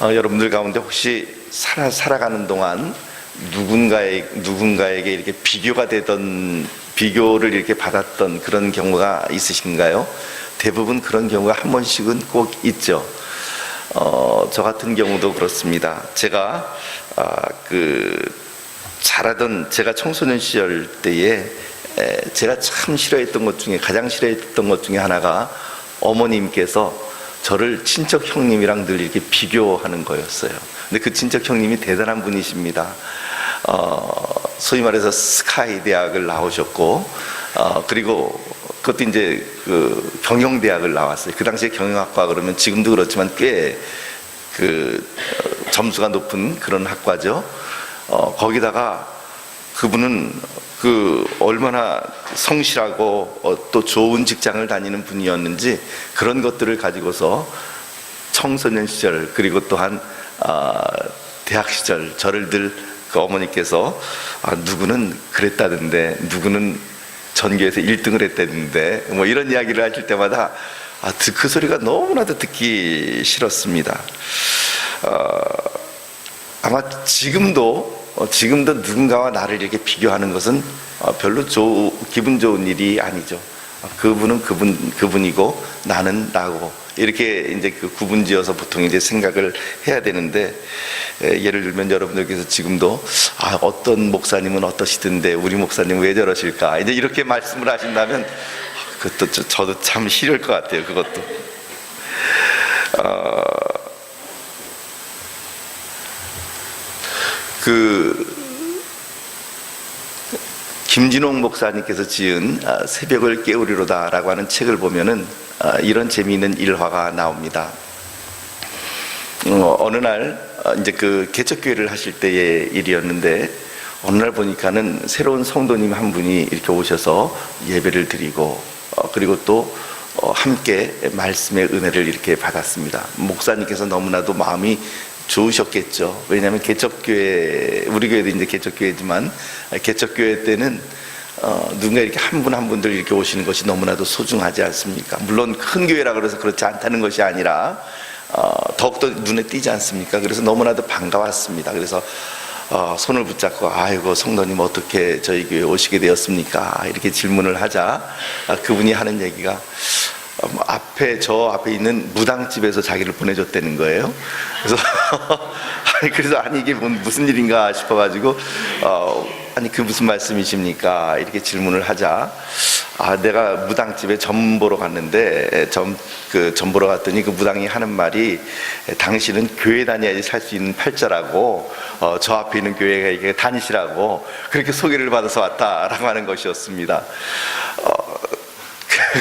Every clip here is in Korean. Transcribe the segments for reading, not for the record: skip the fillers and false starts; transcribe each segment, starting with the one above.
여러분들 가운데 혹시 살아가는 동안 누군가에게 이렇게 비교가 되던, 비교를 이렇게 받았던 그런 경우가 있으신가요? 대부분 그런 경우가 한 번씩은 꼭 있죠. 저 같은 경우도 그렇습니다. 제가 제가 청소년 시절 때에 제가 참 싫어했던 것 중에, 가장 싫어했던 것 중에 하나가 어머님께서 저를 친척 형님이랑 늘 이렇게 비교하는 거였어요. 근데 그 친척 형님이 대단한 분이십니다. 소위 말해서 스카이 대학을 나오셨고, 그리고 그것도 이제 그 경영대학을 나왔어요. 그 당시에 경영학과 그러면 지금도 그렇지만 꽤 점수가 높은 그런 학과죠. 거기다가 그분은 얼마나 성실하고 또 좋은 직장을 다니는 분이었는지 그런 것들을 가지고서 청소년 시절, 그리고 또한 대학 시절 저를 늘 그 어머니께서 누구는 그랬다던데, 누구는 전교에서 1등을 했다던데, 뭐 이런 이야기를 하실 때마다 그 소리가 너무나도 듣기 싫었습니다. 아마 지금도 누군가와 나를 이렇게 비교하는 것은 별로 기분 좋은 일이 아니죠. 그분은 그분이고 나는 나고, 이렇게 이제 구분지어서 보통 이제 생각을 해야 되는데, 예를 들면 여러분들께서 지금도 어떤 목사님은 어떠시던데 우리 목사님 왜 저러실까, 이제 이렇게 말씀을 하신다면 그것도 저도 참 싫을 것 같아요. 그것도. 김진홍 목사님께서 지은 새벽을 깨우리로다 라고 하는 책을 보면은 이런 재미있는 일화가 나옵니다. 어느 날 이제 개척교회를 하실 때의 일이었는데, 어느 날 보니까는 새로운 성도님 한 분이 이렇게 오셔서 예배를 드리고, 그리고 또 함께 말씀의 은혜를 이렇게 받았습니다. 목사님께서 너무나도 마음이 좋으셨겠죠. 왜냐하면 개척교회, 우리 교회도 이제 개척교회지만 개척교회 때는 누군가 이렇게 한 분 한 분들 이렇게 오시는 것이 너무나도 소중하지 않습니까? 물론 큰 교회라 그래서 그렇지 않다는 것이 아니라 더욱더 눈에 띄지 않습니까? 그래서 너무나도 반가웠습니다. 그래서 손을 붙잡고 아이고 성도님 어떻게 저희 교회에 오시게 되었습니까? 이렇게 질문을 하자 그분이 하는 얘기가 저 앞에 있는 무당집에서 자기를 보내줬다는 거예요. 그래서 아니 이게 무슨 일인가 싶어가지고 아니 그 무슨 말씀이십니까? 이렇게 질문을 하자 내가 무당집에 점 보러 갔는데 점 보러 갔더니 그 무당이 하는 말이 당신은 교회 다녀야지 살 수 있는 팔자라고 저 앞에 있는 교회에 다니시라고 그렇게 소개를 받아서 왔다라고 하는 것이었습니다.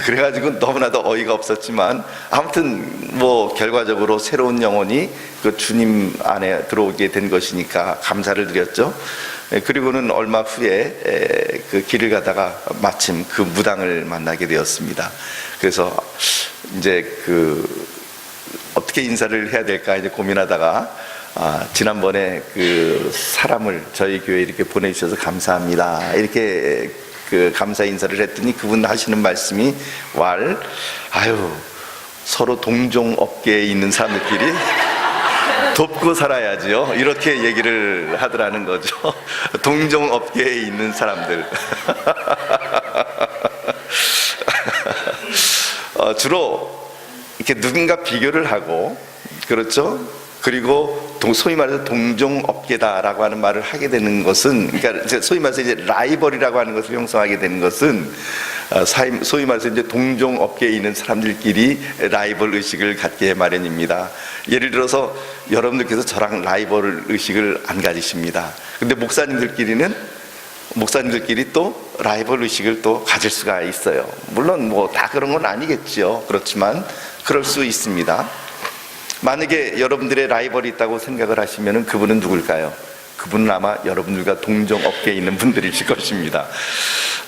그래가지고 너무나도 어이가 없었지만 아무튼 뭐 결과적으로 새로운 영혼이 그 주님 안에 들어오게 된 것이니까 감사를 드렸죠. 그리고는 얼마 후에 그 길을 가다가 마침 그 무당을 만나게 되었습니다. 그래서 이제 어떻게 인사를 해야 될까 이제 고민하다가 지난번에 그 사람을 저희 교회에 이렇게 보내주셔서 감사합니다 이렇게 감사 인사를 했더니 그분 하시는 말씀이 서로 동종 업계에 있는 사람들끼리 돕고 살아야지요 이렇게 얘기를 하더라는 거죠. 동종 업계에 있는 사람들. 주로 이렇게 누군가 비교를 하고, 그렇죠? 그리고 소위 말해서 동종업계다라고 하는 말을 하게 되는 것은, 그러니까 소위 말해서 이제 라이벌이라고 하는 것을 형성하게 되는 것은 소위 말해서 이제 동종업계에 있는 사람들끼리 라이벌 의식을 갖게 마련입니다. 예를 들어서 여러분들께서 저랑 라이벌 의식을 안 가지십니다. 근데 목사님들끼리 또 라이벌 의식을 또 가질 수가 있어요. 물론 뭐 다 그런 건 아니겠죠. 그렇지만 그럴 수 있습니다. 만약에 여러분들의 라이벌이 있다고 생각을 하시면 그분은 누굴까요? 그분은 아마 여러분들과 동종업계에 있는 분들이실 것입니다.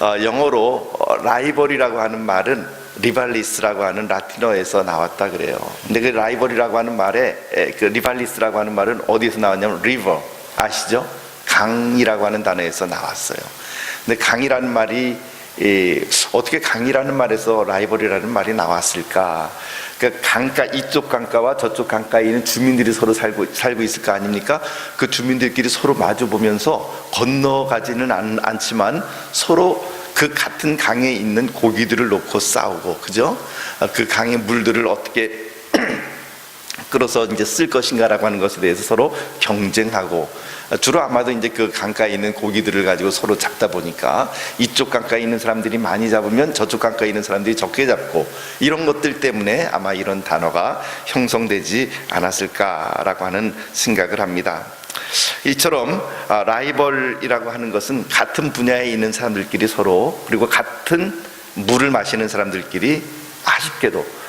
영어로 라이벌이라고 하는 말은 리발리스라고 하는 라틴어에서 나왔다 그래요. 근데 그 라이벌이라고 하는 말에 그 리발리스라고 하는 말은 어디서 나왔냐면 river, 아시죠? 강이라고 하는 단어에서 나왔어요. 근데 강이라는 말이 어떻게 강이라는 말에서 라이벌이라는 말이 나왔을까? 그러니까 강가, 이쪽 강가와 저쪽 강가에 있는 주민들이 서로 살고 있을 거 아닙니까? 그 주민들끼리 서로 마주 보면서 건너가지는 않지만 서로 그 같은 강에 있는 고기들을 놓고 싸우고, 그죠? 그 강의 물들을 어떻게 끌어서 이제 쓸 것인가라고 하는 것에 대해서 서로 경쟁하고, 주로 아마도 이제 그 강가에 있는 고기들을 가지고 서로 잡다 보니까 이쪽 강가에 있는 사람들이 많이 잡으면 저쪽 강가에 있는 사람들이 적게 잡고, 이런 것들 때문에 아마 이런 단어가 형성되지 않았을까라고 하는 생각을 합니다. 이처럼 라이벌이라고 하는 것은 같은 분야에 있는 사람들끼리 서로, 그리고 같은 물을 마시는 사람들끼리 아쉽게도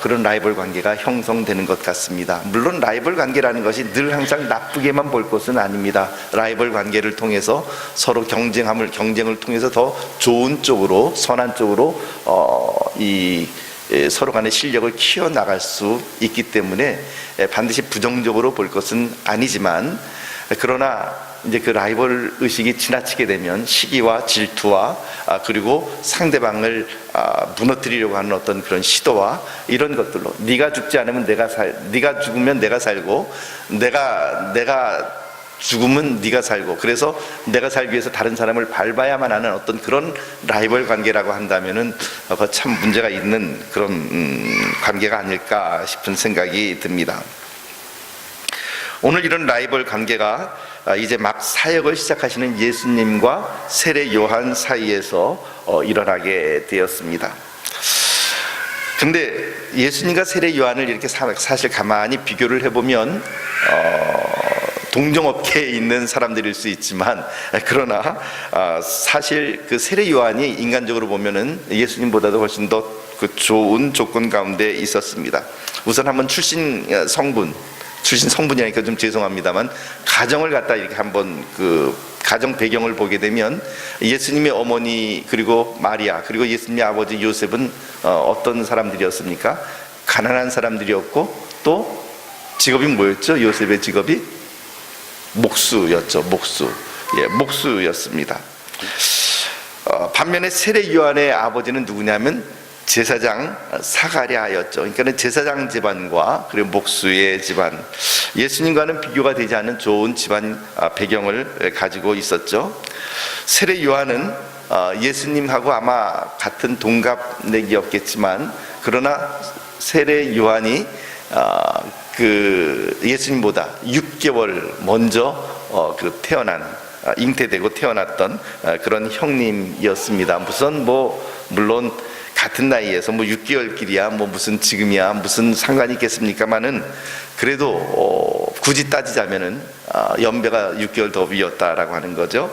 그런 라이벌 관계가 형성되는 것 같습니다. 물론 라이벌 관계라는 것이 늘 항상 나쁘게만 볼 것은 아닙니다. 라이벌 관계를 통해서 서로 경쟁을 통해서 더 좋은 쪽으로, 선한 쪽으로 서로 간의 실력을 키워나갈 수 있기 때문에 반드시 부정적으로 볼 것은 아니지만, 그러나 이제 그 라이벌 의식이 지나치게 되면 시기와 질투와 그리고 상대방을 무너뜨리려고 하는 어떤 그런 시도와 이런 것들로, 네가 죽지 않으면 네가 죽으면 내가 살고, 내가 죽으면 네가 살고, 그래서 내가 살기 위해서 다른 사람을 밟아야만 하는 어떤 그런 라이벌 관계라고 한다면은 참 문제가 있는 그런 관계가 아닐까 싶은 생각이 듭니다. 오늘 이런 라이벌 관계가 이제 막 사역을 시작하시는 예수님과 세례 요한 사이에서 일어나게 되었습니다. 근데 예수님과 세례 요한을 이렇게 사실 가만히 비교를 해보면 동종업계에 있는 사람들일 수 있지만, 그러나 사실 그 세례 요한이 인간적으로 보면은 예수님보다도 훨씬 더 그 좋은 조건 가운데 있었습니다. 우선 한번 출신 성분이니까 좀 죄송합니다만, 가정을 갖다 이렇게 한번 그 가정 배경을 보게 되면, 예수님의 어머니 그리고 마리아 그리고 예수님의 아버지 요셉은 어떤 사람들이었습니까? 가난한 사람들이었고, 또 직업이 뭐였죠? 요셉의 직업이 목수였죠. 목수였습니다. 반면에 세례 요한의 아버지는 누구냐면 제사장 사가랴였죠. 그러니까 제사장 집안과 그리고 목수의 집안, 예수님과는 비교가 되지 않는 좋은 집안 배경을 가지고 있었죠. 세례 요한은 예수님하고 아마 같은 동갑내기였겠지만, 그러나 세례 요한이 그 예수님보다 6개월 먼저 잉태되고 태어났던 그런 형님이었습니다. 물론 같은 나이에서 6개월끼리야 무슨 지금이야 무슨 상관이 있겠습니까마는, 그래도 굳이 따지자면은 연배가 6개월 더 위였다라고 하는 거죠.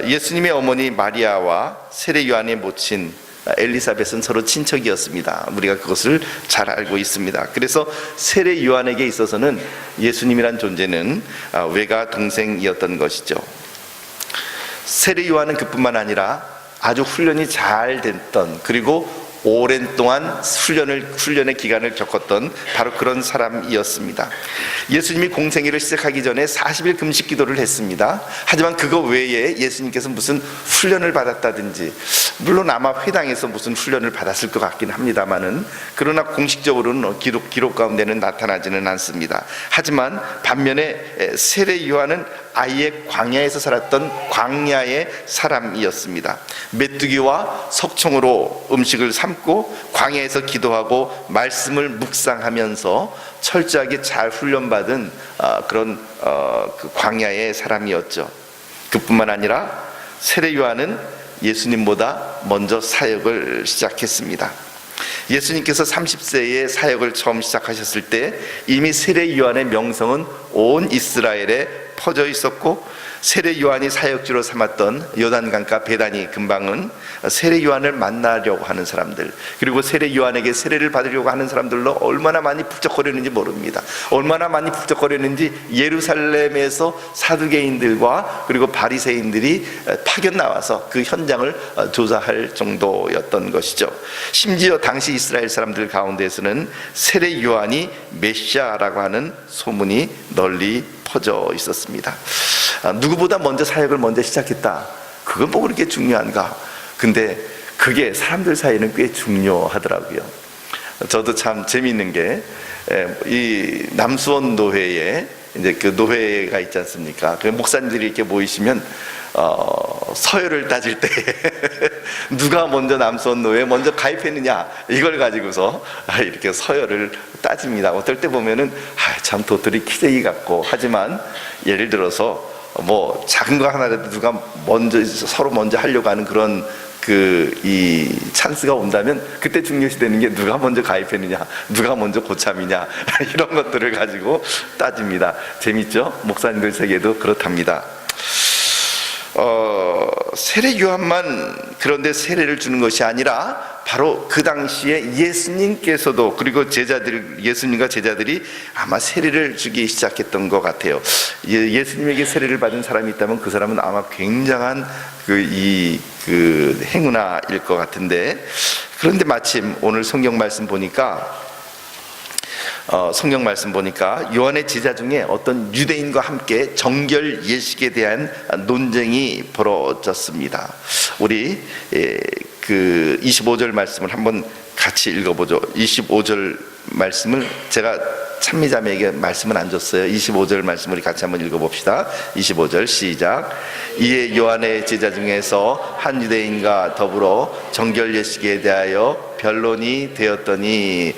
예수님의 어머니 마리아와 세례 요한의 모친 엘리사벳은 서로 친척이었습니다. 우리가 그것을 잘 알고 있습니다. 그래서 세례 요한에게 있어서는 예수님이란 존재는 외가 동생이었던 것이죠. 세례 요한은 그뿐만 아니라 아주 훈련이 잘 됐던, 그리고 오랜 동안 훈련의 기간을 겪었던 바로 그런 사람이었습니다. 예수님이 공생애를 시작하기 전에 40일 금식 기도를 했습니다. 하지만 그거 외에 예수님께서 무슨 훈련을 받았다든지, 물론 아마 회당에서 무슨 훈련을 받았을 것 같긴 합니다만은, 그러나 공식적으로는 기록 가운데는 나타나지는 않습니다. 하지만 반면에 세례 요한은 아예 광야에서 살았던 광야의 사람이었습니다. 메뚜기와 석청으로 음식을 삶고 광야에서 기도하고 말씀을 묵상하면서 철저하게 잘 훈련받은 그런 그 광야의 사람이었죠. 그뿐만 아니라 세례 요한은 예수님보다 먼저 사역을 시작했습니다. 예수님께서 30세에 사역을 처음 시작하셨을 때 이미 세례 요한의 명성은 온 이스라엘에 퍼져 있었고, 세례 요한이 사역지로 삼았던 요단강가 베다니 근방은 세례 요한을 만나려고 하는 사람들, 그리고 세례 요한에게 세례를 받으려고 하는 사람들로 얼마나 많이 북적거렸는지 모릅니다. 얼마나 많이 북적거렸는지 예루살렘에서 사두개인들과 그리고 바리새인들이 파견 나와서 그 현장을 조사할 정도였던 것이죠. 심지어 당시 이스라엘 사람들 가운데에서는 세례 요한이 메시아라고 하는 소문이 널리 퍼져 있었습니다. 누구보다 먼저 사역을 먼저 시작했다. 그건 뭐 그렇게 중요한가? 근데 그게 사람들 사이에는 꽤 중요하더라고요. 저도 참 재미있는 게 이 남수원 노회에 이제 그 노회가 있지 않습니까? 그 목사님들이 이렇게 모이시면 서열을 따질 때 누가 먼저 남수원 노회에 먼저 가입했느냐 이걸 가지고서 이렇게 서열을 따집니다. 어떨 때 보면은 참 도토리 키재기 같고, 하지만 예를 들어서 뭐 작은 거 하나라도 누가 먼저 서로 먼저 하려고 하는 그런 이 찬스가 온다면 그때 중요시 되는 게 누가 먼저 가입했느냐, 누가 먼저 고참이냐 이런 것들을 가지고 따집니다. 재밌죠? 목사님들 세계도 그렇답니다. 세례 요한만 그런데 세례를 주는 것이 아니라 바로 그 당시에 예수님께서도, 그리고 예수님과 제자들이 아마 세례를 주기 시작했던 것 같아요. 예수님에게 세례를 받은 사람이 있다면 그 사람은 아마 굉장한 행운아일 것 같은데, 그런데 마침 오늘 성경 말씀 보니까 요한의 제자 중에 어떤 유대인과 함께 정결 예식에 대한 논쟁이 벌어졌습니다. 우리 그 25절 말씀을 한번 같이 읽어보죠. 25절 말씀을 제가 찬미자매에게 말씀을 안 줬어요. 25절 말씀 우리 같이 한번 읽어봅시다. 25절 시작. 이에 요한의 제자 중에서 한 유대인과 더불어 정결 예식에 대하여 변론이 되었더니,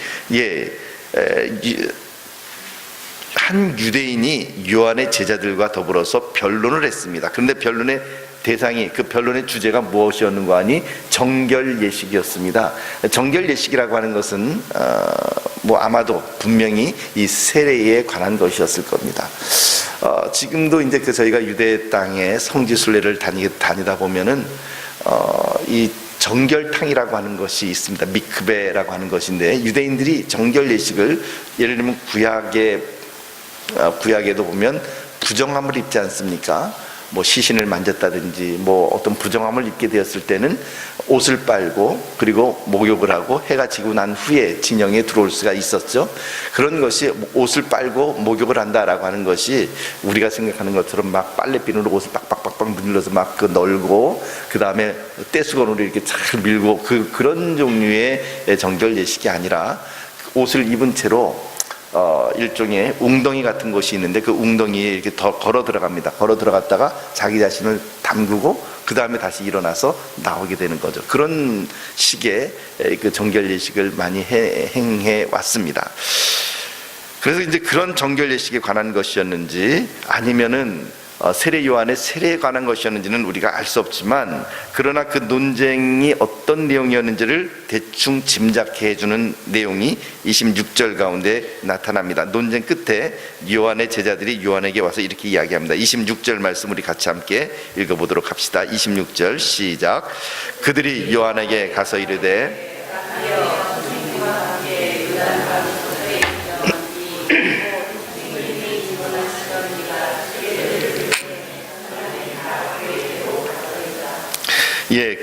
한 유대인이 요한의 제자들과 더불어서 변론을 했습니다. 그런데 변론의 대상이, 그 변론의 주제가 무엇이었는가 하니 정결 예식이었습니다. 정결 예식이라고 하는 것은 아마도 분명히 이 세례에 관한 것이었을 겁니다. 지금도 이제 저희가 유대 땅에 성지 순례를 다니다 보면은 이 정결탕이라고 하는 것이 있습니다. 미크베라고 하는 것인데, 유대인들이 정결 예식을, 예를 들면 구약에도 보면 부정함을 입지 않습니까? 뭐 시신을 만졌다든지 어떤 부정함을 입게 되었을 때는 옷을 빨고 그리고 목욕을 하고 해가 지고 난 후에 진영에 들어올 수가 있었죠. 그런 것이, 옷을 빨고 목욕을 한다라고 하는 것이 우리가 생각하는 것처럼 막 빨래비누로 옷을 빡빡빡빡 문질러서 막 널고 그 다음에 떼수건으로 이렇게 잘 밀고 그런 종류의 정결 예식이 아니라, 옷을 입은 채로 일종의 웅덩이 같은 곳이 있는데 그 웅덩이에 이렇게 더 걸어 들어갑니다. 걸어 들어갔다가 자기 자신을 담그고 그 다음에 다시 일어나서 나오게 되는 거죠. 그런 식의 그 정결 예식을 많이 행해 왔습니다. 그래서 이제 그런 정결 예식에 관한 것이었는지 아니면은 세례 요한의 세례에 관한 것이었는지는 우리가 알 수 없지만, 그러나 그 논쟁이 어떤 내용이었는지를 대충 짐작해 주는 내용이 26절 가운데 나타납니다. 논쟁 끝에 요한의 제자들이 요한에게 와서 이렇게 이야기합니다. 26절 말씀 우리 같이 함께 읽어보도록 합시다. 26절 시작. 그들이 요한에게 가서 이르되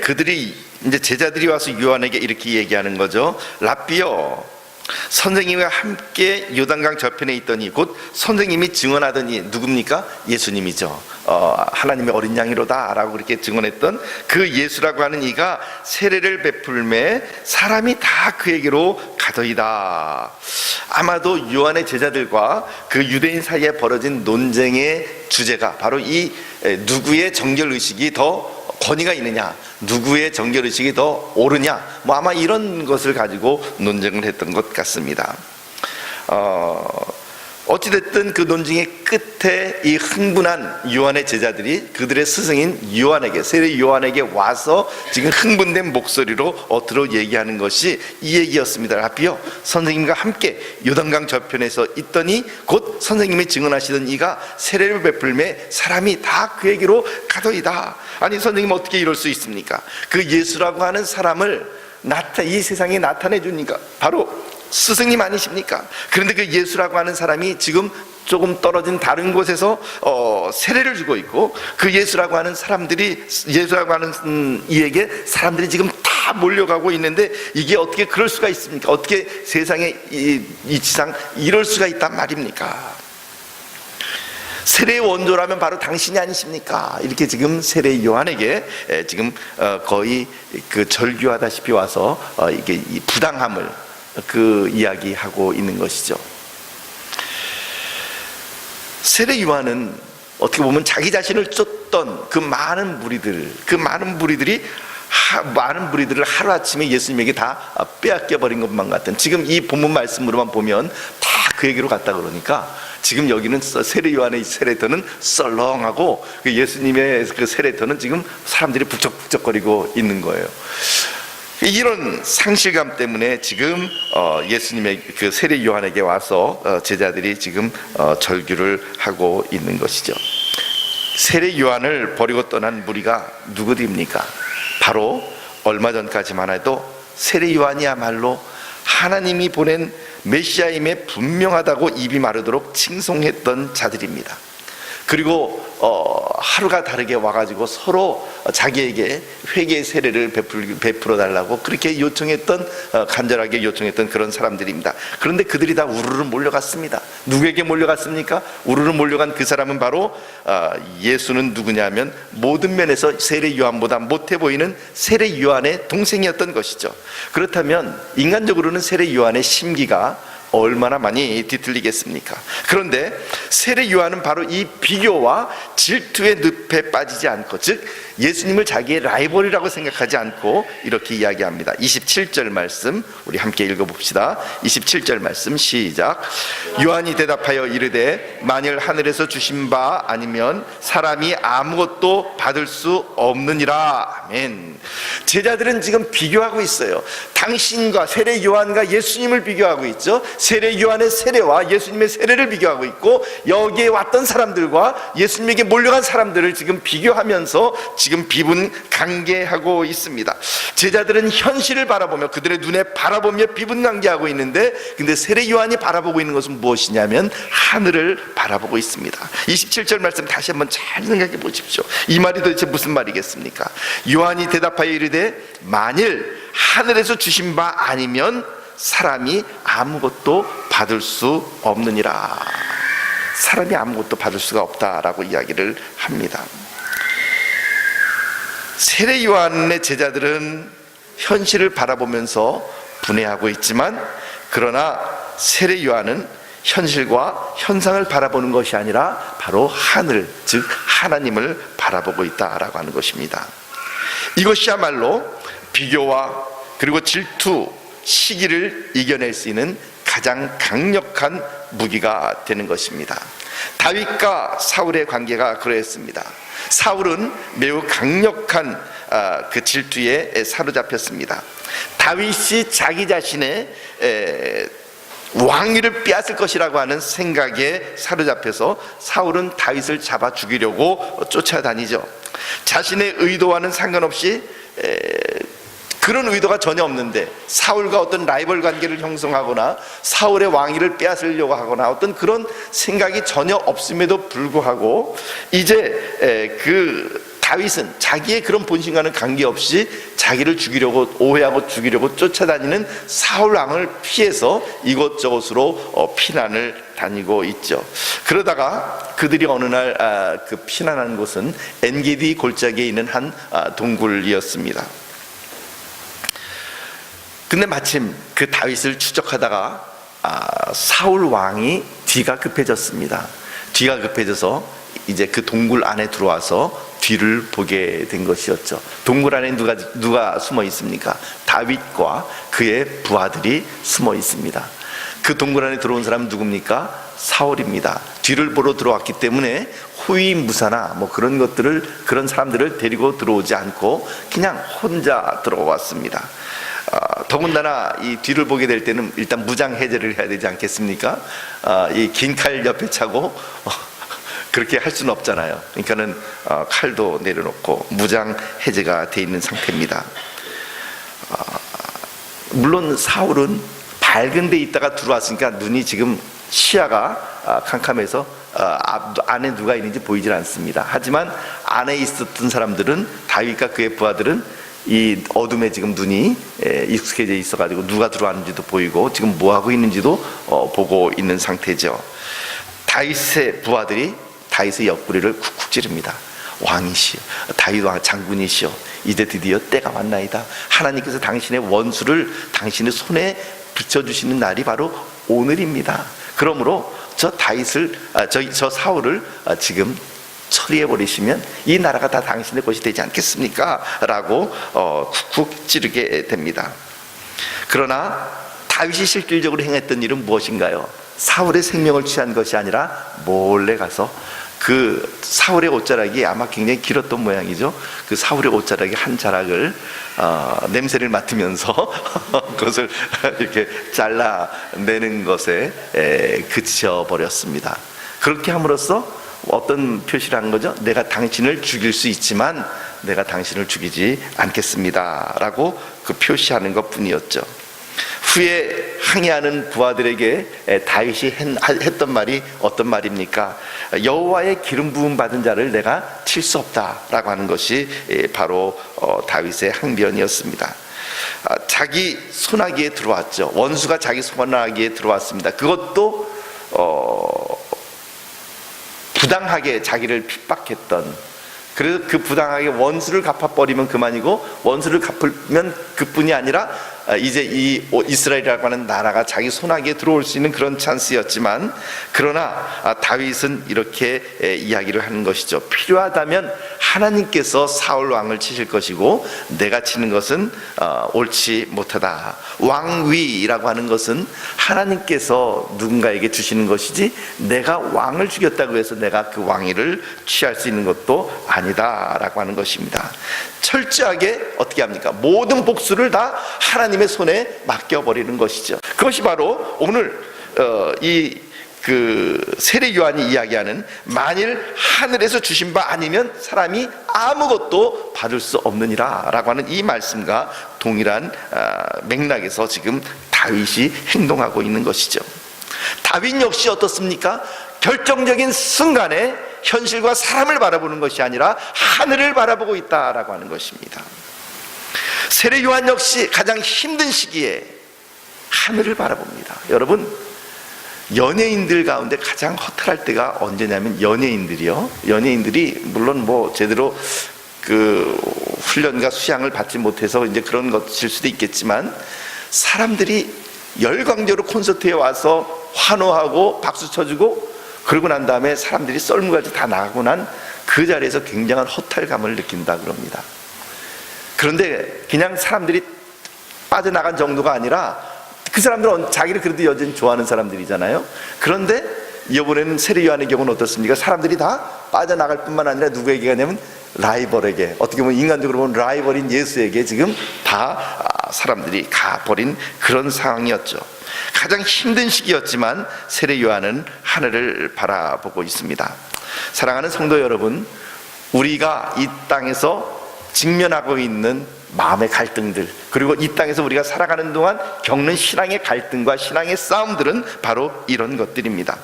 그들이 이제 제자들이 와서 요한에게 이렇게 얘기하는 거죠. 랍비여, 선생님과 함께 요단강 저편에 있더니, 곧 선생님이 증언하더니, 누굽니까? 예수님이죠. 하나님의 어린 양이로다 라고 그렇게 증언했던 그 예수라고 하는 이가 세례를 베풀매 사람이 다 그에게로 가더이다. 아마도 요한의 제자들과 그 유대인 사이에 벌어진 논쟁의 주제가 바로 이 누구의 정결 의식이 더 권위가 있느냐, 누구의 정결 의식이 더 옳으냐, 아마 이런 것을 가지고 논쟁을 했던 것 같습니다. 어찌됐든 그 논쟁의 끝에 이 흥분한 요한의 제자들이 그들의 스승인 요한에게, 세례 요한에게 와서 지금 흥분된 목소리로 엎드려 얘기하는 것이 이 얘기였습니다. 랍비여, 선생님과 함께 요단강 저편에서 있더니 곧 선생님이 증언하시던 이가 세례를 베풀매 사람이 다 그에게로 가더이다. 아니, 선생님 어떻게 이럴 수 있습니까? 그 예수라고 하는 사람을 이 세상에 나타내 주니까 바로 스승님 아니십니까? 그런데 그 예수라고 하는 사람이 지금 조금 떨어진 다른 곳에서 세례를 주고 있고, 그 예수라고 하는 이에게 사람들이 지금 다 몰려가고 있는데, 이게 어떻게 그럴 수가 있습니까? 어떻게 세상에 이 지상 이럴 수가 있단 말입니까? 세례의 원조라면 바로 당신이 아니십니까? 이렇게 지금 세례 요한에게 지금 거의 그 절규하다시피 와서 이게 이 부당함을 그 이야기하고 있는 것이죠. 세례 요한은 어떻게 보면 자기 자신을 쫓던 그 많은 무리들을 하루아침에 예수님에게 다 빼앗겨 버린 것만 같은, 지금 이 본문 말씀으로만 보면 다 그 얘기로 갔다 그러니까 지금 여기는 세례 요한의 세례터는 썰렁하고 예수님의 그 세례터는 지금 사람들이 북적북적거리고 있는 거예요. 이런 상실감 때문에 지금 예수님의 그 세례 요한에게 와서 제자들이 지금 절규를 하고 있는 것이죠. 세례 요한을 버리고 떠난 무리가 누구들입니까? 바로 얼마 전까지만 해도 세례 요한이야말로 하나님이 보낸 메시아임에 분명하다고 입이 마르도록 칭송했던 자들입니다. 그리고 하루가 다르게 와가지고 서로 자기에게 회개의 세례를 베풀어 달라고 그렇게 요청했던, 간절하게 요청했던 그런 사람들입니다. 그런데 그들이 다 우르르 몰려갔습니다. 누구에게 몰려갔습니까? 우르르 몰려간 그 사람은 바로 예수는 누구냐면 모든 면에서 세례 요한보다 못해 보이는 세례 요한의 동생이었던 것이죠. 그렇다면 인간적으로는 세례 요한의 심기가 얼마나 많이 뒤틀리겠습니까? 그런데 세례 요한은 바로 이 비교와 질투의 늪에 빠지지 않고, 즉 예수님을 자기의 라이벌이라고 생각하지 않고 이렇게 이야기합니다. 27절 말씀 우리 함께 읽어봅시다. 27절 말씀 시작. 요한이 대답하여 이르되 만일 하늘에서 주신 바 아니면 사람이 아무것도 받을 수 없느니라. 아멘. 제자들은 지금 비교하고 있어요. 당신과 세례 요한과 예수님을 비교하고 있죠. 세례 요한의 세례와 예수님의 세례를 비교하고 있고, 여기에 왔던 사람들과 예수님에게 몰려간 사람들을 지금 비교하면서 지금 비분간계하고 있습니다. 제자들은 현실을 바라보며 그들의 눈에 바라보며 비분간계하고 있는데, 근데 세례 요한이 바라보고 있는 것은 무엇이냐면 하늘을 바라보고 있습니다. 27절 말씀 다시 한번 잘 생각해 보십시오. 이 말이 도대체 무슨 말이겠습니까? 요한이 대답하여 이르되 만일 하늘에서 주신 바 아니면 사람이 아무것도 받을 수 없느니라. 사람이 아무것도 받을 수가 없다라고 이야기를 합니다. 세례 요한의 제자들은 현실을 바라보면서 분해하고 있지만, 그러나 세례 요한은 현실과 현상을 바라보는 것이 아니라 바로 하늘, 즉 하나님을 바라보고 있다라고 하는 것입니다. 이것이야말로 비교와 그리고 질투, 시기를 이겨낼 수 있는 가장 강력한 무기가 되는 것입니다. 다윗과 사울의 관계가 그러했습니다. 사울은 매우 강력한 그 질투에 사로잡혔습니다. 다윗이 자기 자신의 왕위를 빼앗을 것이라고 하는 생각에 사로잡혀서 사울은 다윗을 잡아 죽이려고 쫓아다니죠. 자신의 의도와는 상관없이 그런 의도가 전혀 없는데 사울과 어떤 라이벌 관계를 형성하거나 사울의 왕위를 빼앗으려고 하거나 어떤 그런 생각이 전혀 없음에도 불구하고 이제 그 다윗은 자기의 그런 본심과는 관계없이 자기를 죽이려고, 오해하고 죽이려고 쫓아다니는 사울 왕을 피해서 이곳저곳으로 피난을 다니고 있죠. 그러다가 그들이 어느 날 그 피난한 곳은 엔게디 골짜기에 있는 한 동굴이었습니다. 근데 마침 그 다윗을 추적하다가 사울 왕이 뒤가 급해졌습니다. 뒤가 급해져서 이제 그 동굴 안에 들어와서 뒤를 보게 된 것이었죠. 동굴 안에 누가 숨어 있습니까? 다윗과 그의 부하들이 숨어 있습니다. 그 동굴 안에 들어온 사람은 누굽니까? 사울입니다. 뒤를 보러 들어왔기 때문에 호위무사나 뭐 그런 사람들을 데리고 들어오지 않고 그냥 혼자 들어왔습니다. 더군다나 이 뒤를 보게 될 때는 일단 무장 해제를 해야 되지 않겠습니까? 이 긴 칼 옆에 차고 그렇게 할 수는 없잖아요. 그러니까는 칼도 내려놓고 무장 해제가 돼 있는 상태입니다. 물론 사울은 밝은 데 있다가 들어왔으니까 눈이 지금 시야가 캄캄해서 안에 누가 있는지 보이질 않습니다. 하지만 안에 있었던 사람들은, 다윗과 그의 부하들은 이 어둠에 지금 눈이 익숙해져 있어가지고 누가 들어왔는지도 보이고 지금 뭐 하고 있는지도 보고 있는 상태죠. 다윗의 부하들이 다윗의 옆구리를 쿡쿡 찌릅니다. 왕이시여, 다윗 왕 장군이시여, 이제 드디어 때가 왔나이다. 하나님께서 당신의 원수를 당신의 손에 붙여주시는 날이 바로 오늘입니다. 그러므로 저 사울을 지금 처리해 버리시면 이 나라가 다 당신의 것이 되지 않겠습니까? 라고 쿡쿡 찌르게 됩니다. 그러나 다윗이 실질적으로 행했던 일은 무엇인가요? 사울의 생명을 취한 것이 아니라 몰래 가서 그 사울의 옷자락이 아마 굉장히 길었던 모양이죠. 그 사울의 옷자락이 한 자락을 냄새를 맡으면서 그것을 이렇게 잘라내는 것에 그쳐버렸습니다. 그렇게 함으로써 어떤 표시를 한 거죠? 내가 당신을 죽일 수 있지만 내가 당신을 죽이지 않겠습니다 라고 그 표시하는 것 뿐이었죠. 후에 항해하는 부하들에게 다윗이 했던 말이 어떤 말입니까? 여호와의 기름 부음 받은 자를 내가 칠 수 없다라고 하는 것이 바로 다윗의 항변이었습니다. 자기 손아귀에 들어왔죠. 원수가 자기 손아귀에 들어왔습니다. 그것도 부당하게 자기를 핍박했던, 그래서 그 부당하게 원수를 갚아버리면 그만이고, 원수를 갚으면 그뿐이 아니라 이제 이 이스라엘이라고 하는 나라가 자기 손아귀에 들어올 수 있는 그런 찬스였지만, 그러나 다윗은 이렇게 이야기를 하는 것이죠. 필요하다면 하나님께서 사울 왕을 치실 것이고 내가 치는 것은 옳지 못하다. 왕위라고 하는 것은 하나님께서 누군가에게 주시는 것이지 내가 왕을 죽였다고 해서 내가 그 왕위를 취할 수 있는 것도 아니다 라고 하는 것입니다. 철저하게 어떻게 합니까? 모든 복수를 다 하나님의 손에 맡겨버리는 것이죠. 그것이 바로 오늘 세례 요한이 이야기하는 만일 하늘에서 주신 바 아니면 사람이 아무것도 받을 수 없느니라 라고 하는 이 말씀과 동일한 맥락에서 지금 다윗이 행동하고 있는 것이죠. 다윗 역시 어떻습니까? 결정적인 순간에 현실과 사람을 바라보는 것이 아니라 하늘을 바라보고 있다라고 하는 것입니다. 세례 요한 역시 가장 힘든 시기에 하늘을 바라봅니다. 여러분, 연예인들 가운데 가장 허탈할 때가 언제냐면 연예인들이 물론 뭐 제대로 그 훈련과 수양을 받지 못해서 이제 그런 것일 수도 있겠지만, 사람들이 열광적으로 콘서트에 와서 환호하고 박수 쳐주고 그러고 난 다음에 사람들이 썰물까지 다 나가고 난 그 자리에서 굉장한 허탈감을 느낀다 그럽니다. 그런데 그냥 사람들이 빠져나간 정도가 아니라 그 사람들은 자기를 그래도 여전히 좋아하는 사람들이잖아요. 그런데 이번에는 세례 요한의 경우는 어떻습니까? 사람들이 다 빠져나갈 뿐만 아니라 누구에게 가냐면 라이벌에게, 어떻게 보면 인간적으로 보면 라이벌인 예수에게 지금 다 사람들이 가버린 그런 상황이었죠. 가장 힘든 시기였지만 세례 요한은 하늘을 바라보고 있습니다. 사랑하는 성도 여러분, 우리가 이 땅에서 직면하고 있는 마음의 갈등들, 그리고 이 땅에서 우리가 살아가는 동안 겪는 신앙의 갈등과 신앙의 싸움들은 바로 이런 것들입니다.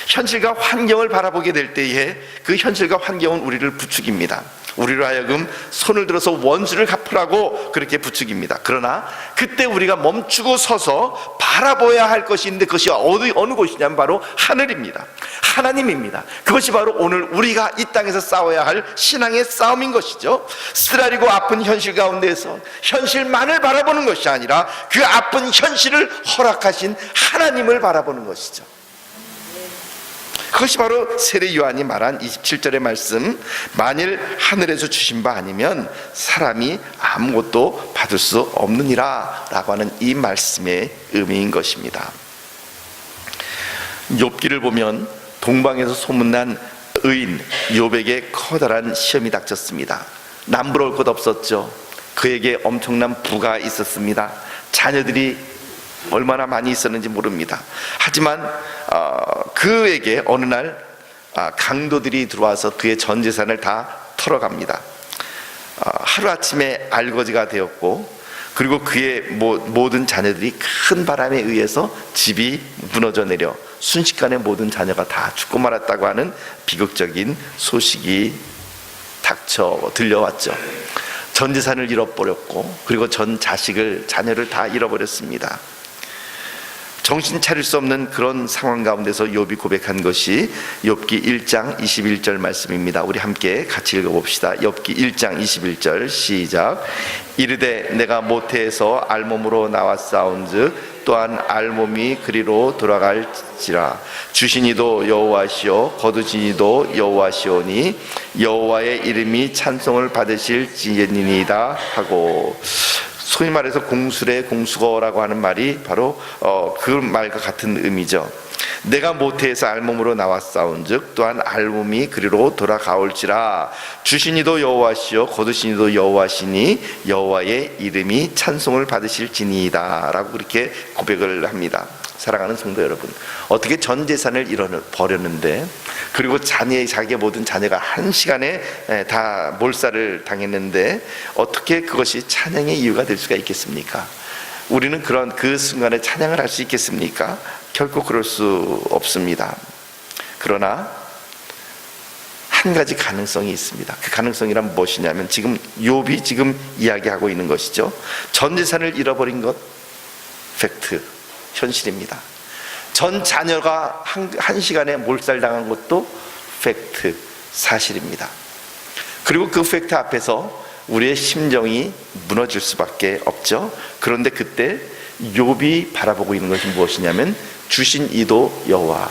현실과 환경을 바라보게 될 때에 그 현실과 환경은 우리를 부추깁니다. 우리로 하여금 손을 들어서 원수를 갚으라고 그렇게 부추깁니다. 그러나 그때 우리가 멈추고 서서 바라봐야 할 것이 있는데, 그것이 어느 곳이냐면 바로 하늘입니다. 하나님입니다. 그것이 바로 오늘 우리가 이 땅에서 싸워야 할 신앙의 싸움인 것이죠. 쓰라리고 아픈 현실 가운데에서 현실만을 바라보는 것이 아니라 그 아픈 현실을 허락하신 하나님을 바라보는 것이죠. 그것이 바로 세례 요한이 말한 27절의 말씀, 만일 하늘에서 주신 바 아니면 사람이 아무것도 받을 수 없느니라 라고 하는 이 말씀의 의미인 것입니다. 욥기를 보면 동방에서 소문난 의인 욥에게 커다란 시험이 닥쳤습니다. 남부러울 것 없었죠. 그에게 엄청난 부가 있었습니다. 자녀들이 얼마나 많이 있었는지 모릅니다. 하지만 그에게 어느 날 강도들이 들어와서 그의 전 재산을 다 털어갑니다. 하루아침에 알거지가 되었고, 그리고 그의 모든 자녀들이 큰 바람에 의해서 집이 무너져 내려 순식간에 모든 자녀가 다 죽고 말았다고 하는 비극적인 소식이 들려왔죠. 전 재산을 잃어버렸고, 그리고 전 자녀를 다 잃어버렸습니다. 정신 차릴 수 없는 그런 상황 가운데서 욥이 고백한 것이 욥기 1장 21절 말씀입니다. 우리 함께 같이 읽어봅시다. 욥기 1장 21절 시작. 이르되 내가 모태에서 알몸으로 나왔사온즉 또한 알몸이 그리로 돌아갈지라. 주시니도 여호와시오 거두시니도 여호와시오니 여호와의 이름이 찬송을 받으실지니이다 하고, 소위 말해서 공수래 공수거라고 하는 말이 바로 그 말과 같은 의미죠. 내가 모태에서 알몸으로 나왔사온즉 또한 알몸이 그리로 돌아가올지라. 주시니도 여호와시요 거두시니도 여호와시니 여호와의 이름이 찬송을 받으실지니이다 라고 그렇게 고백을 합니다. 사랑하는 성도 여러분, 어떻게 전 재산을 버렸는데, 그리고 자기의 모든 자녀가 한 시간에 다 몰살을 당했는데 어떻게 그것이 찬양의 이유가 될 수가 있겠습니까? 우리는 그런 그 순간에 찬양을 할 수 있겠습니까? 결코 그럴 수 없습니다. 그러나 한 가지 가능성이 있습니다. 그 가능성이란 무엇이냐면 지금 욥이 지금 이야기하고 있는 것이죠. 전 재산을 잃어버린 것 팩트, 현실입니다. 전 자녀가 한 시간에 몰살당한 것도 팩트, 사실입니다. 그리고 그 팩트 앞에서 우리의 심정이 무너질 수밖에 없죠. 그런데 그때 욥이 바라보고 있는 것이 무엇이냐면 주신 이도 여호와,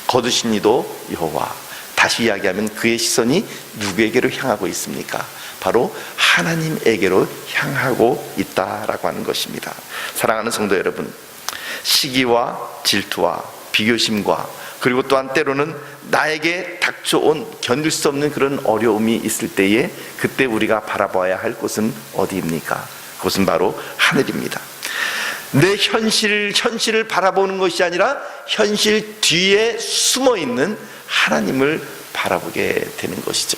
거두신 이도 여호와. 다시 이야기하면 그의 시선이 누구에게로 향하고 있습니까? 바로 하나님에게로 향하고 있다라고 하는 것입니다. 사랑하는 성도 여러분, 시기와 질투와 비교심과 그리고 또한 때로는 나에게 닥쳐온 견딜 수 없는 그런 어려움이 있을 때에 그때 우리가 바라봐야 할 곳은 어디입니까? 그것은 바로 하늘입니다. 내 현실을 바라보는 것이 아니라 현실 뒤에 숨어있는 하나님을 바라보게 되는 것이죠.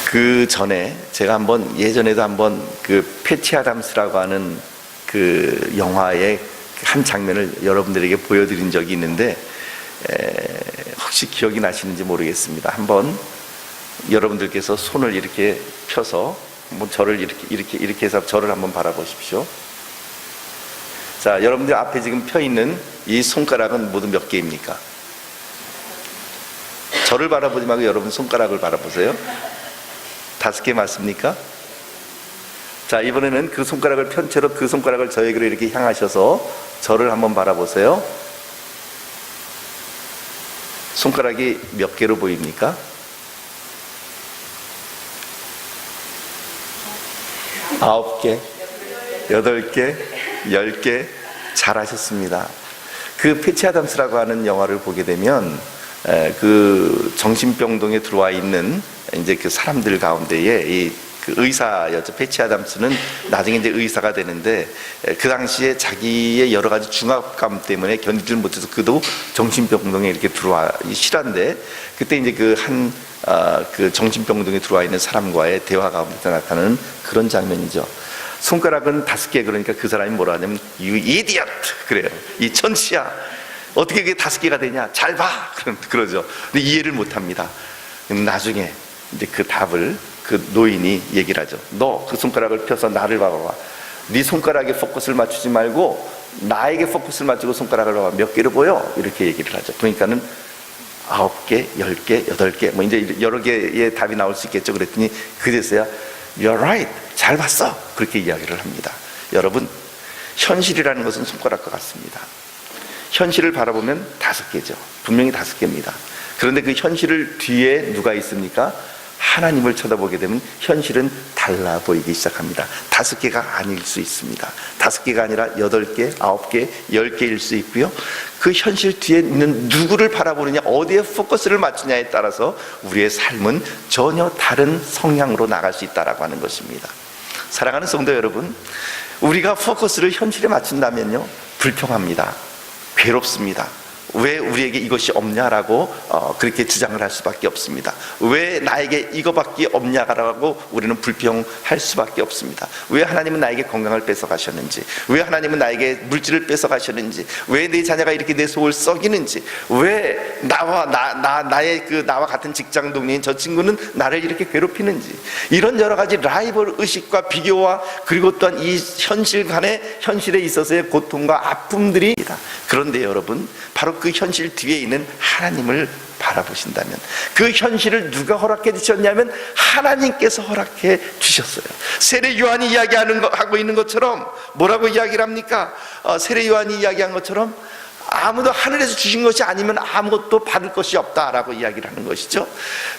그 전에 제가 예전에도 한번 그 패치 아담스라고 하는 그 영화의 한 장면을 여러분들에게 보여드린 적이 있는데 혹시 기억이 나시는지 모르겠습니다. 한번 여러분들께서 손을 이렇게 펴서 저를 이렇게 해서 저를 한번 바라보십시오. 자, 여러분들 앞에 지금 펴 있는 이 손가락은 모두 몇 개입니까? 저를 바라보지 말고 여러분 손가락을 바라보세요. 5개 맞습니까? 자, 이번에는 그 손가락을 편 채로 그 손가락을 저에게로 이렇게 향하셔서 저를 한번 바라보세요. 손가락이 몇 개로 보입니까? 9개, 8개, 10개. 잘하셨습니다. 그 패치 아담스라고 하는 영화를 보게 되면 그 정신병동에 들어와 있는 이제 그 사람들 가운데에 그 의사였죠. 패치 아담스는 나중에 이제 의사가 되는데 그 당시에 자기의 여러 가지 중압감 때문에 견디질 못해서 그도 정신병동에 이렇게 들어와 실한데, 그때 이제 그 정신병동에 들어와 있는 사람과의 대화 가운데 나타나는 그런 장면이죠. 손가락은 5개. 그러니까 그 사람이 뭐라 하냐면 You idiot! 그래요. 이 천치야, 어떻게 그게 5개가 되냐, 잘 봐! 그러죠. 근데 이해를 못합니다. 나중에 이제 그 답을 그 노인이 얘기를 하죠. 너 그 손가락을 펴서 나를 봐봐. 네 손가락에 포커스를 맞추지 말고 나에게 포커스를 맞추고 손가락을 봐봐. 몇 개로 보여? 이렇게 얘기를 하죠. 그러니까는 9개, 10개, 8개, 뭐 이제 여러 개의 답이 나올 수 있겠죠. 그랬더니 그제서야 You're right, 잘 봤어, 그렇게 이야기를 합니다. 여러분, 현실이라는 것은 손가락과 같습니다. 현실을 바라보면 5개죠. 분명히 5개입니다. 그런데 그 현실을 뒤에 누가 있습니까? 하나님을 쳐다보게 되면 현실은 달라 보이기 시작합니다. 5개가 아닐 수 있습니다. 5개가 아니라 8개, 9개, 10개일 수 있고요. 그 현실 뒤에 있는 누구를 바라보느냐, 어디에 포커스를 맞추냐에 따라서 우리의 삶은 전혀 다른 성향으로 나갈 수 있다고 하는 것입니다. 사랑하는 성도 여러분, 우리가 포커스를 현실에 맞춘다면요, 불평합니다. 괴롭습니다. 왜 우리에게 이것이 없냐라고 그렇게 주장을 할 수밖에 없습니다. 왜 나에게 이거밖에 없냐라고 우리는 불평할 수밖에 없습니다. 왜 하나님은 나에게 건강을 뺏어가셨는지, 왜 하나님은 나에게 물질을 뺏어가셨는지, 왜 내 자녀가 이렇게 내 속을 썩이는지, 왜 나와 같은 직장 동료인 저 친구는 나를 이렇게 괴롭히는지, 이런 여러 가지 라이벌 의식과 비교와 그리고 또한 이 현실에 있어서의 고통과 아픔들이 있다. 그런데 여러분, 바로 그 현실 뒤에 있는 하나님을 바라보신다면, 그 현실을 누가 허락해 주셨냐면 하나님께서 허락해 주셨어요. 세례 요한이 하고 있는 것처럼 뭐라고 이야기를 합니까? 세례 요한이 이야기한 것처럼 아무도 하늘에서 주신 것이 아니면 아무것도 받을 것이 없다라고 이야기를 하는 것이죠.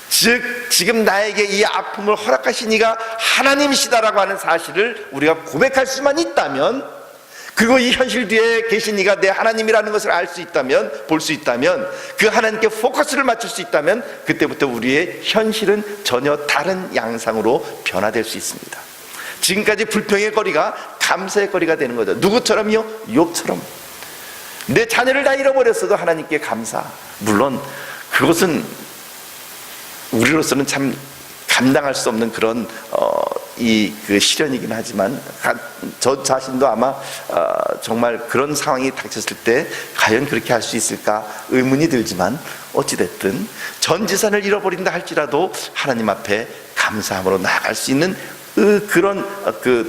즉 지금 나에게 이 아픔을 허락하신 이가 하나님이시다라고 하는 사실을 우리가 고백할 수만 있다면, 그리고 이 현실 뒤에 계신 이가 내 하나님이라는 것을 알 수 있다면, 볼 수 있다면, 그 하나님께 포커스를 맞출 수 있다면, 그때부터 우리의 현실은 전혀 다른 양상으로 변화될 수 있습니다. 지금까지 불평의 거리가 감사의 거리가 되는 거죠. 누구처럼요? 욥처럼. 내 자녀를 다 잃어버렸어도 하나님께 감사. 물론 그것은 우리로서는 참 감당할 수 없는 그런 그 시련이긴 하지만, 저 자신도 아마 정말 그런 상황이 닥쳤을 때 과연 그렇게 할 수 있을까 의문이 들지만, 어찌됐든 전 재산을 잃어버린다 할지라도 하나님 앞에 감사함으로 나아갈 수 있는 그런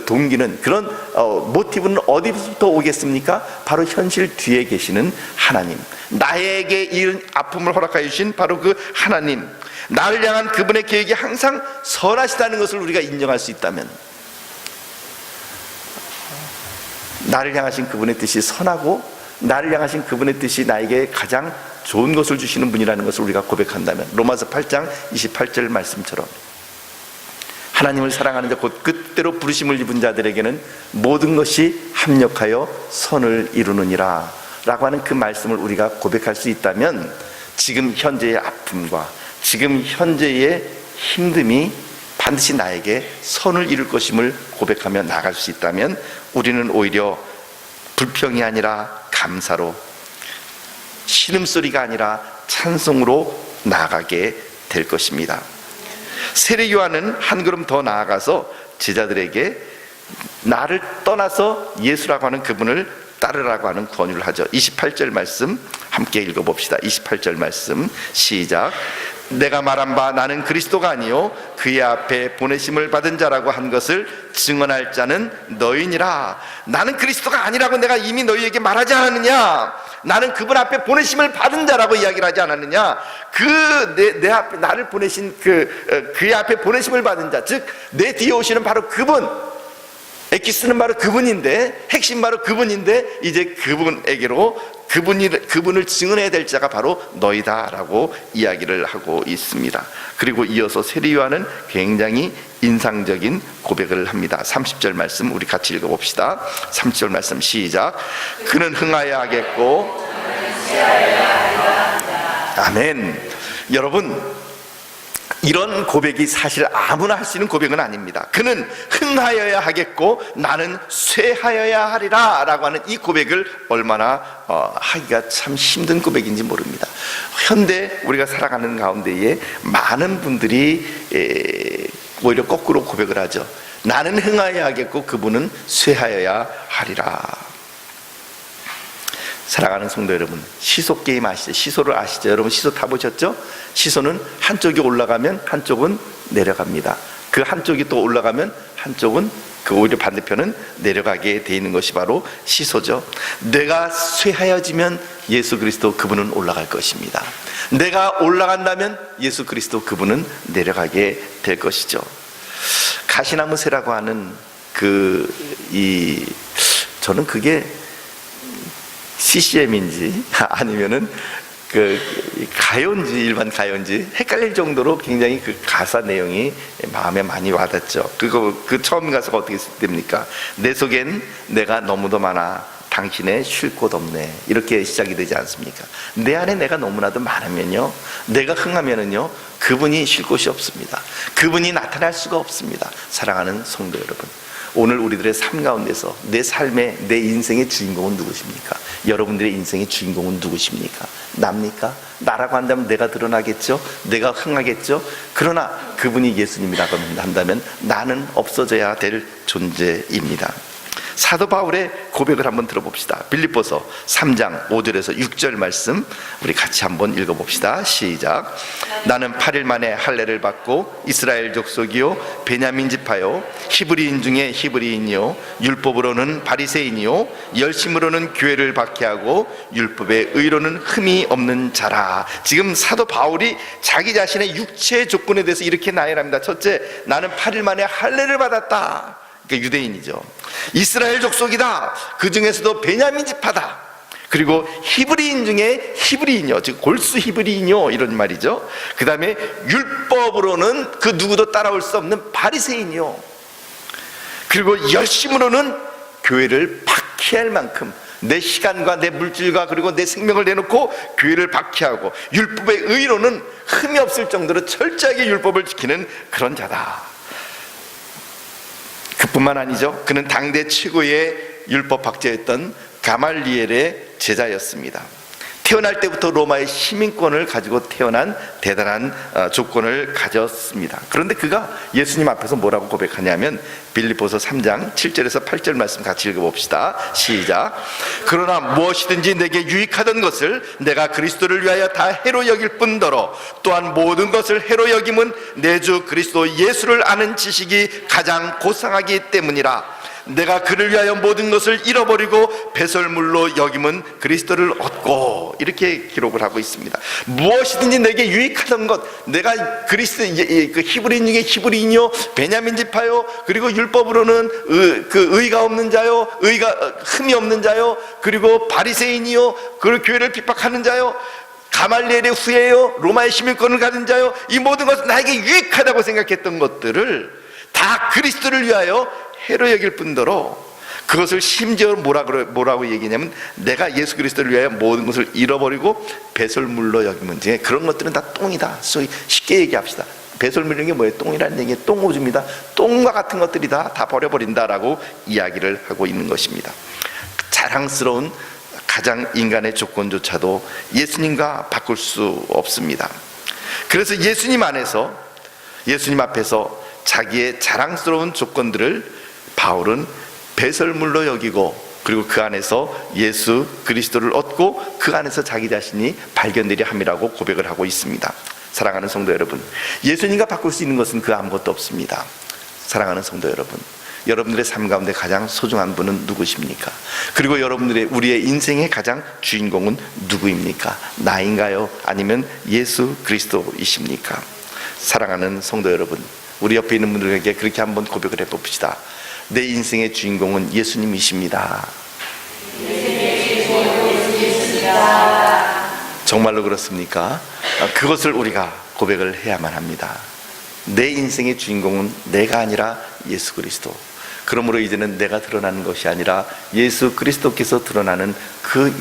동기는, 그런 모티브는 어디부터 오겠습니까? 바로 현실 뒤에 계시는 하나님, 나에게 이 아픔을 허락하여 주신 바로 그 하나님, 나를 향한 그분의 계획이 항상 선하시다는 것을 우리가 인정할 수 있다면, 나를 향하신 그분의 뜻이 선하고 나를 향하신 그분의 뜻이 나에게 가장 좋은 것을 주시는 분이라는 것을 우리가 고백한다면, 로마서 8장 28절 말씀처럼 하나님을 사랑하는 자 곧 그때로 부르심을 입은 자들에게는 모든 것이 합력하여 선을 이루느니라 라고 하는 그 말씀을 우리가 고백할 수 있다면, 지금 현재의 아픔과 지금 현재의 힘듦이 반드시 나에게 선을 이룰 것임을 고백하며 나아갈 수 있다면, 우리는 오히려 불평이 아니라 감사로, 신음소리가 아니라 찬송으로 나아가게 될 것입니다. 세례 요한은 한 걸음 더 나아가서 제자들에게 나를 떠나서 예수라고 하는 그분을 따르라고 하는 권유를 하죠. 28절 말씀 함께 읽어봅시다. 28절 말씀 시작. 내가 말한 바 나는 그리스도가 아니요 그의 앞에 보내심을 받은 자라고 한 것을 증언할 자는 너희니라. 나는 그리스도가 아니라고 내가 이미 너희에게 말하지 않았느냐? 나는 그분 앞에 보내심을 받은 자라고 이야기를 하지 않았느냐? 내 앞에 나를 보내신 그의 앞에 보내심을 받은 자, 즉 내 뒤에 오시는 바로 그분, 에키스는 바로 그분인데, 핵심 바로 그분인데, 이제 그분에게로 그분을 증언해야 될 자가 바로 너희다라고 이야기를 하고 있습니다. 그리고 이어서 세례 요한은 굉장히 인상적인 고백을 합니다. 30절 말씀 우리 같이 읽어봅시다. 30절 말씀 시작. 그는 흥하여야 하겠고, 아멘. 여러분, 이런 고백이 사실 아무나 할 수 있는 고백은 아닙니다. 그는 흥하여야 하겠고 나는 쇠하여야 하리라 라고 하는 이 고백을 얼마나 하기가 참 힘든 고백인지 모릅니다. 현대 우리가 살아가는 가운데에 많은 분들이 오히려 거꾸로 고백을 하죠. 나는 흥하여야 하겠고 그분은 쇠하여야 하리라. 사랑하는 성도 여러분, 시소 게임 아시죠? 시소를 아시죠? 여러분 시소 타보셨죠? 시소는 한쪽이 올라가면 한쪽은 내려갑니다. 그 한쪽이 또 올라가면 한쪽은 그 오히려 반대편은 내려가게 돼 있는 것이 바로 시소죠. 내가 쇠하여지면 예수 그리스도 그분은 올라갈 것입니다. 내가 올라간다면 예수 그리스도 그분은 내려가게 될 것이죠. 가시나무 새라고 하는 저는 그게 CCM인지 아니면은 가요인지 일반 가요인지 헷갈릴 정도로 굉장히 그 가사 내용이 마음에 많이 와닿죠. 그 처음 가사가 어떻게 됩니까? 내 속엔 내가 너무도 많아 당신의 쉴 곳 없네, 이렇게 시작이 되지 않습니까? 내 안에 내가 너무나도 많으면요, 내가 흥하면은요 그분이 쉴 곳이 없습니다. 그분이 나타날 수가 없습니다. 사랑하는 성도 여러분, 오늘 우리들의 삶 가운데서 내 삶의, 내 인생의 주인공은 누구십니까? 여러분들의 인생의 주인공은 누구십니까? 납니까? 나라고 한다면 내가 드러나겠죠? 내가 흥하겠죠? 그러나 그분이 예수님이라고 한다면 나는 없어져야 될 존재입니다. 사도 바울의 고백을 한번 들어봅시다. 빌립보서 3장 5절에서 6절 말씀 우리 같이 한번 읽어봅시다. 시작. 나는 8일 만에 할례를 받고 이스라엘 족속이요 베냐민 지파요 히브리인 중에 히브리인이요 율법으로는 바리새인이요 열심으로는 교회를 박해하고 율법의 의로는 흠이 없는 자라. 지금 사도 바울이 자기 자신의 육체의 조건에 대해서 이렇게 나열합니다. 첫째, 나는 8일 만에 할례를 받았다. 유대인이죠. 이스라엘 족속이다. 그 중에서도 베냐민 지파다. 그리고 히브리인 중에 히브리인이요, 즉 골수 히브리인이요, 이런 말이죠. 그 다음에 율법으로는 그 누구도 따라올 수 없는 바리새인이요, 그리고 열심으로는 교회를 박해할 만큼 내 시간과 내 물질과 그리고 내 생명을 내놓고 교회를 박해하고 율법의 의로는 흠이 없을 정도로 철저하게 율법을 지키는 그런 자다. 그뿐만 아니죠. 그는 당대 최고의 율법 박제였던 가말리엘의 제자였습니다. 태어날 때부터 로마의 시민권을 가지고 태어난 대단한 조건을 가졌습니다. 그런데 그가 예수님 앞에서 뭐라고 고백하냐면 빌립보서 3장 7절에서 8절 말씀 같이 읽어봅시다. 시작. 그러나 무엇이든지 내게 유익하던 것을 내가 그리스도를 위하여 다 해로 여길 뿐더러 또한 모든 것을 해로 여김은 내 주 그리스도 예수를 아는 지식이 가장 고상하기 때문이라. 내가 그를 위하여 모든 것을 잃어버리고 배설물로 여김은 그리스도를 얻고, 이렇게 기록을 하고 있습니다. 무엇이든지 내게 유익하던 것, 내가 그 히브리인 중에 히브리인이요 베냐민 지파요 그리고 율법으로는 의가 없는 자요, 의가 흠이 없는 자요, 그리고 바리새인이요 그리고 교회를 핍박하는 자요, 가말리엘의 후예요, 로마의 시민권을 가진 자요, 이 모든 것은 나에게 유익하다고 생각했던 것들을 다 그리스도를 위하여 해로 여길 뿐더러 그것을 심지어 뭐라고 얘기냐면 내가 예수 그리스도를 위하여 모든 것을 잃어버리고 배설물로 여기면, 그런 것들은 다 똥이다. 소위 쉽게 얘기합시다. 배설물이라는 게 뭐예요? 똥이라는 얘기가 똥오줌이다. 똥과 같은 것들이다. 다 버려버린다라고 이야기를 하고 있는 것입니다. 자랑스러운 가장 인간의 조건조차도 예수님과 바꿀 수 없습니다. 그래서 예수님 앞에서 자기의 자랑스러운 조건들을 바울은 배설물로 여기고, 그리고 그 안에서 예수 그리스도를 얻고 그 안에서 자기 자신이 발견되려 함이라고 고백을 하고 있습니다. 사랑하는 성도 여러분, 예수님과 바꿀 수 있는 것은 그 아무것도 없습니다. 사랑하는 성도 여러분, 여러분들의 삶 가운데 가장 소중한 분은 누구십니까? 그리고 우리의 인생의 가장 주인공은 누구입니까? 나인가요? 아니면 예수 그리스도이십니까? 사랑하는 성도 여러분, 우리 옆에 있는 분들에게 그렇게 한번 고백을 해봅시다. 내 인생의 주인공은 예수님이십니다. 정말로 그렇습니까? 그것을 우리가 고백을 해야만 합니다. 내 인생의 주인공은 내가 아니라 예수 그리스도. 그러므로 이제는 내가 드러나는 것이 아니라 예수 그리스도께서 드러나는 그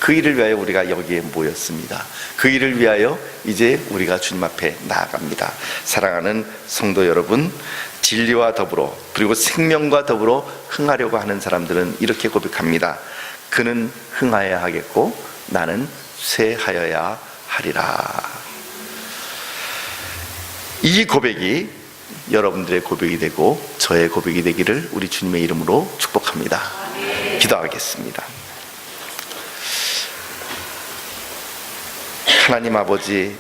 일을 위하여 우리가 여기에 모였습니다. 그 일을 위하여 이제 우리가 주님 앞에 나아갑니다. 사랑하는 성도 여러분, 진리와 더불어 그리고 생명과 더불어 흥하려고 하는 사람들은 이렇게 고백합니다. 그는 흥하여야 하겠고 나는 쇠하여야 하리라. 이 고백이 여러분들의 고백이 되고 저의 고백이 되기를 우리 주님의 이름으로 축복합니다. 기도하겠습니다. 하나님 아버지,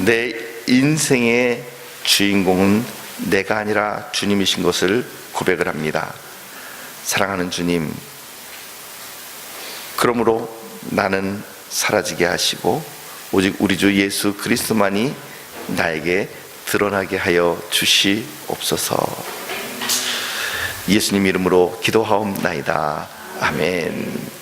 내 인생의 주인공은 내가 아니라 주님이신 것을 고백을 합니다. 사랑하는 주님, 그러므로 나는 사라지게 하시고 오직 우리 주 예수 그리스도만이 나에게 드러나게 하여 주시옵소서. 예수님 이름으로 기도하옵나이다. 아멘.